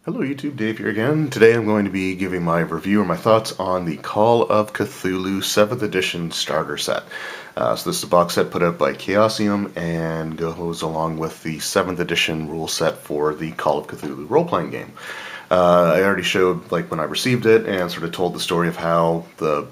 Hello YouTube, Dave here again. Today I'm going to be giving my review or my thoughts on the Call of Cthulhu 7th edition starter set. So this is a box set put out by Chaosium and goes along with the 7th edition rule set for the Call of Cthulhu role-playing game. I already showed when I received it and sort of told the story of how the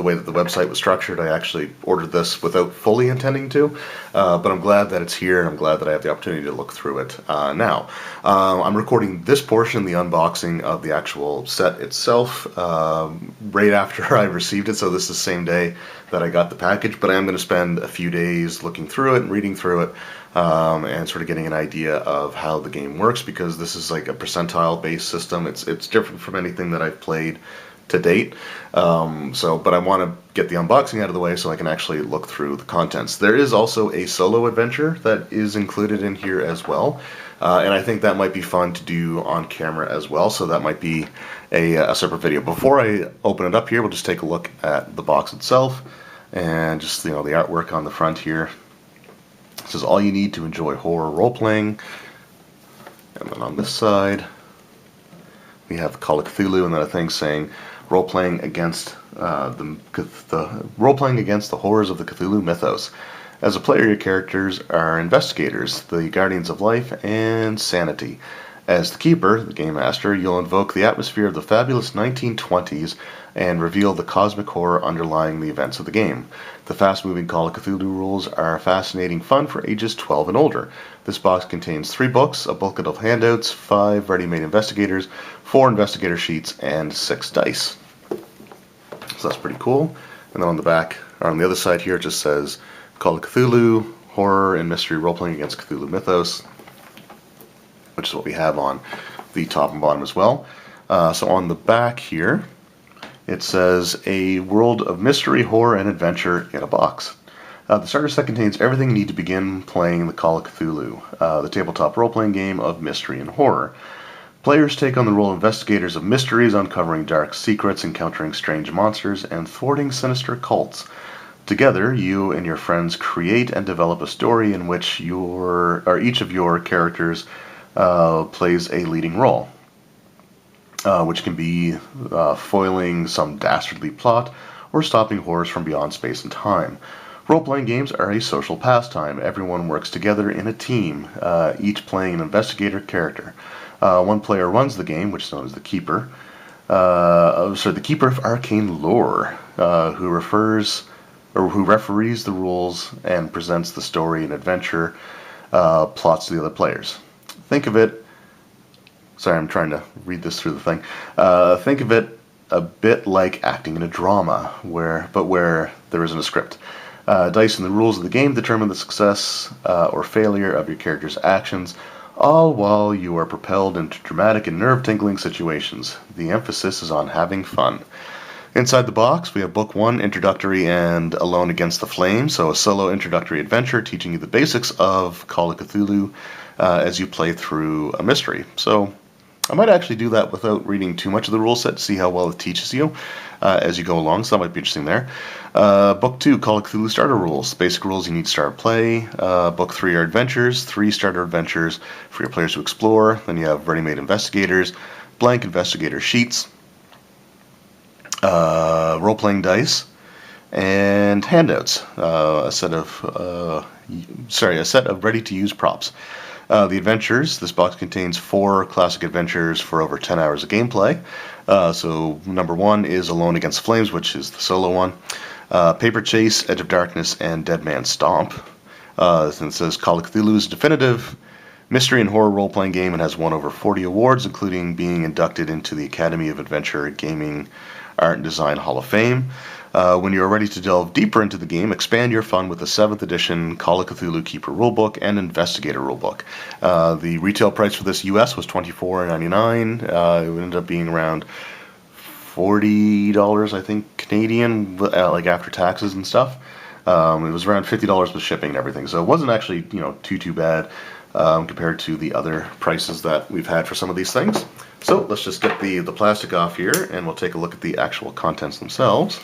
way that the website was structured. I actually ordered this without fully intending to, but I'm glad that it's here and I'm glad that I have the opportunity to look through it now. I'm recording this portion, the unboxing of the actual set itself, right after I received it, so this is the same day that I got the package, but I am going to spend a few days looking through it and reading through it, and sort of getting an idea of how the game works, because this is like a percentile based system. It's different from anything that I've played to date, but I want to get the unboxing out of the way so I can actually look through the contents. There is also a solo adventure that is included in here as well, and I think that might be fun to do on camera as well, so that might be a separate video. Before I open it up here, we'll just take a look at the box itself and just the artwork on the front here. This is all you need to enjoy horror role-playing. And then on this side, we have Call of Cthulhu, and then a thing saying role-playing against role-playing against the horrors of the Cthulhu mythos. As a player, your characters are investigators, the guardians of life and sanity. As the keeper, the game master, you'll invoke the atmosphere of the fabulous 1920s and reveal the cosmic horror underlying the events of the game. The fast-moving Call of Cthulhu rules are fascinating fun for ages 12 and older. This box contains 3 books, a booklet of handouts, 5 ready-made investigators, 4 investigator sheets, and 6 dice. So that's pretty cool. And then on the back, or on the other side here, it just says Call of Cthulhu, horror and mystery role-playing against Cthulhu mythos, which is what we have on the top and bottom as well. So on the back here, it says a world of mystery, horror, and adventure in a box. The starter set contains everything you need to begin playing the Call of Cthulhu, the tabletop role-playing game of mystery and horror. Players take on the role of investigators of mysteries, uncovering dark secrets, encountering strange monsters, and thwarting sinister cults. Together, you and your friends create and develop a story in which each of your characters plays a leading role, which can be foiling some dastardly plot or stopping horrors from beyond space and time. Role-playing games are a social pastime. Everyone works together in a team, each playing an investigator character. One player runs the game, which is known as the Keeper. The Keeper of Arcane Lore, who referees the rules and presents the story and adventure plots to the other players. Think of it. Sorry, I'm trying to read this through the thing. Think of it a bit like acting in a drama, where there isn't a script. Dice and the rules of the game determine the success or failure of your character's actions, all while you are propelled into dramatic and nerve-tingling situations. The emphasis is on having fun. Inside the box, we have Book 1, Introductory and Alone Against the Flame, so a solo introductory adventure teaching you the basics of Call of Cthulhu as you play through a mystery. So I might actually do that without reading too much of the rule set to see how well it teaches you as you go along, so that might be interesting there. Book 2, Call of Cthulhu Starter Rules. Basic rules you need to start play. Book 3 are adventures, 3 starter adventures for your players to explore. Then you have ready-made investigators, blank investigator sheets, role-playing dice, and handouts. A set of ready-to-use props. The adventures. This box contains 4 classic adventures for over 10 hours of gameplay. So number 1 is Alone Against Flames, which is the solo one. Paper Chase, Edge of Darkness, and Dead Man's Stomp. And it says Call of Cthulhu is a definitive mystery and horror role-playing game and has won over 40 awards, including being inducted into the Academy of Adventure Gaming Art and Design Hall of Fame. When you are ready to delve deeper into the game, expand your fun with the 7th edition Call of Cthulhu Keeper Rulebook and Investigator Rulebook. The retail price for this US was $24.99. It ended up being around $40, I think, Canadian, after taxes and stuff. It was around $50 with shipping and everything, so it wasn't actually too bad compared to the other prices that we've had for some of these things. So let's just get the plastic off here, and we'll take a look at the actual contents themselves.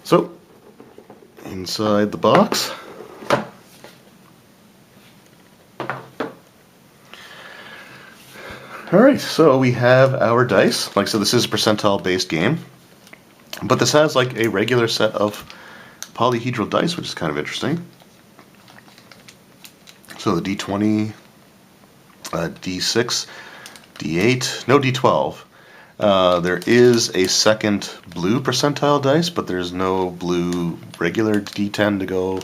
So, inside the box, Alright, so we have our dice. Like I said, this is a percentile-based game. But this has like a regular set of polyhedral dice, which is kind of interesting. So the D20, D6, D8, no D12. There is a second blue percentile dice, but there's no blue regular D10 to go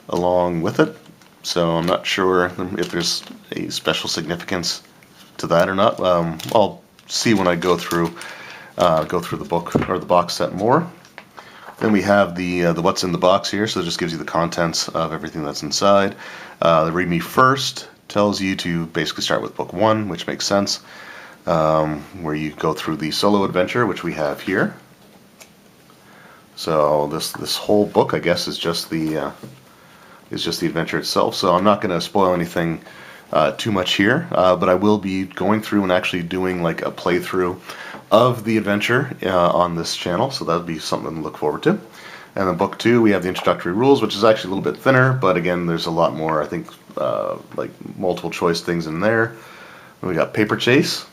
along with it. So I'm not sure if there's a special significance to that or not. I'll see when I go through the book or the box set more. Then we have the what's in the box here, so it just gives you the contents of everything that's inside. The Read Me First tells you to basically start with book 1, which makes sense, where you go through the solo adventure, which we have here. So this whole book, I guess, is just the adventure itself. So I'm not going to spoil anything too much here, but I will be going through and actually doing like a playthrough of the adventure on this channel, so that'll be something to look forward to. And then book 2, we have the introductory rules, which is actually a little bit thinner, but again, there's a lot more, I think, like multiple choice things in there. And we got Paper Chase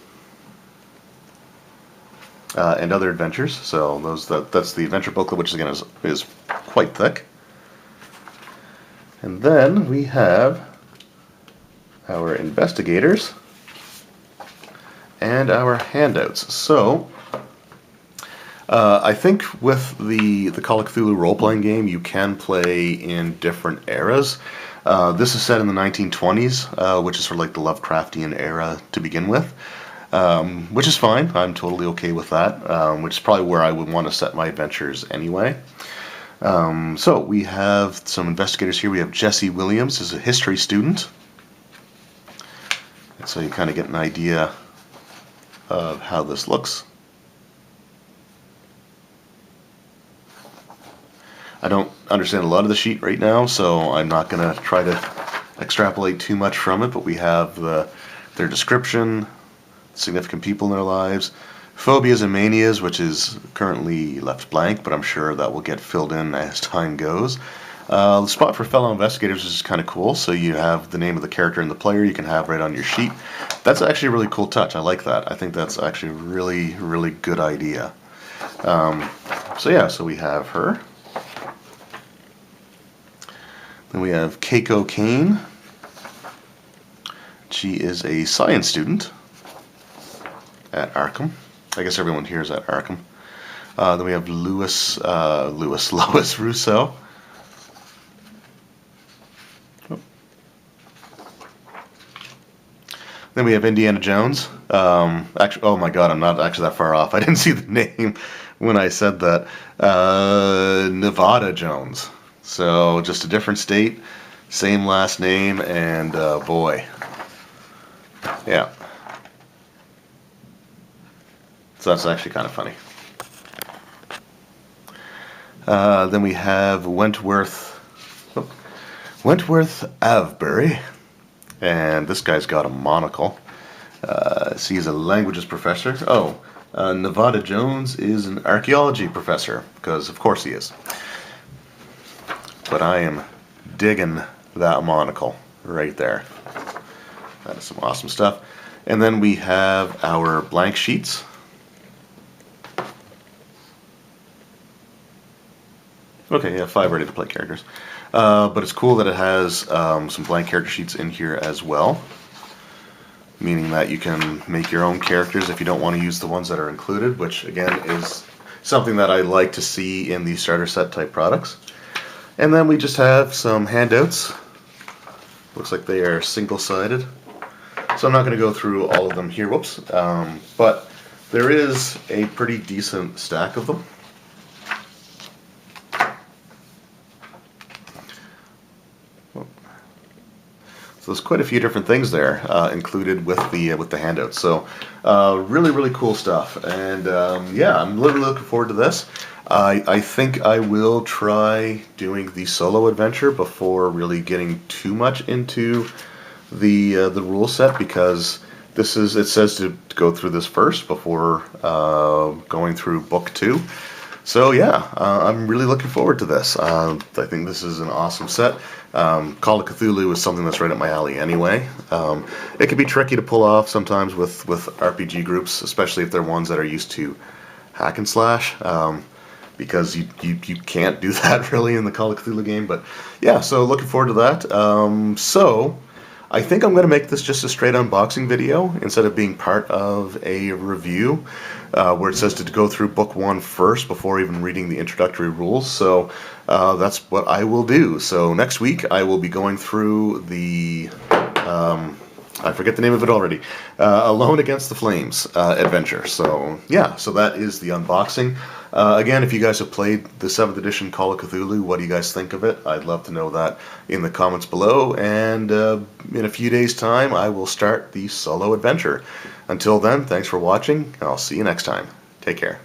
and other adventures. So that's the adventure booklet, which again is quite thick. And then we have our investigators and our handouts. So I think with the Call of Cthulhu role-playing game, you can play in different eras. This is set in the 1920s, which is sort of like the Lovecraftian era to begin with, which is fine. I'm totally okay with that, which is probably where I would want to set my adventures anyway. So we have some investigators here. We have Jesse Williams, who's a history student. And so you kind of get an idea of how this looks. I don't understand a lot of the sheet right now, so I'm not going to try to extrapolate too much from it, but we have their description, significant people in their lives, phobias and manias, which is currently left blank, but I'm sure that will get filled in as time goes. The spot for fellow investigators is kind of cool, so you have the name of the character and the player you can have right on your sheet. That's actually a really cool touch. I like that. I think that's actually a really, really good idea. So we have her. Then we have Keiko Kane. She is a science student at Arkham. I guess everyone here is at Arkham. Then we have Lois Russo. Then we have Indiana Jones. Actually, oh my God, I'm not actually that far off. I didn't see the name when I said that. Nevada Jones. So just a different state, same last name, and boy, yeah. So that's actually kind of funny. Then we have Wentworth Avebury, and this guy's got a monocle. So he's a languages professor. Nevada Jones is an archaeology professor, because of course he is. But I am digging that monocle right there. That is some awesome stuff. And then we have our blank sheets. Okay, yeah, 5 ready to play characters. But it's cool that it has some blank character sheets in here as well. Meaning that you can make your own characters if you don't want to use the ones that are included, which again is something that I like to see in these starter set type products. And then we just have some handouts. Looks like they are single-sided. So I'm not going to go through all of them here, whoops. But there is a pretty decent stack of them. So there's quite a few different things there included with the handouts. So really, really cool stuff. And yeah, I'm really looking forward to this. I think I will try doing the solo adventure before really getting too much into the rule set, because it says to go through this first before going through book 2. So yeah, I'm really looking forward to this. I think this is an awesome set. Call of Cthulhu is something that's right up my alley anyway. It can be tricky to pull off sometimes with RPG groups, especially if they're ones that are used to hack and slash, because you can't do that really in the Call of Cthulhu game. But yeah, so looking forward to that. So I think I'm going to make this just a straight unboxing video instead of being part of a review where it says to go through book 1 first before even reading the introductory rules. So that's what I will do. So next week I will be going through the, I forget the name of it already, Alone Against the Flames adventure. So yeah, so that is the unboxing. Again, if you guys have played the 7th edition Call of Cthulhu, what do you guys think of it? I'd love to know that in the comments below, and in a few days' time I will start the solo adventure. Until then, thanks for watching, and I'll see you next time. Take care.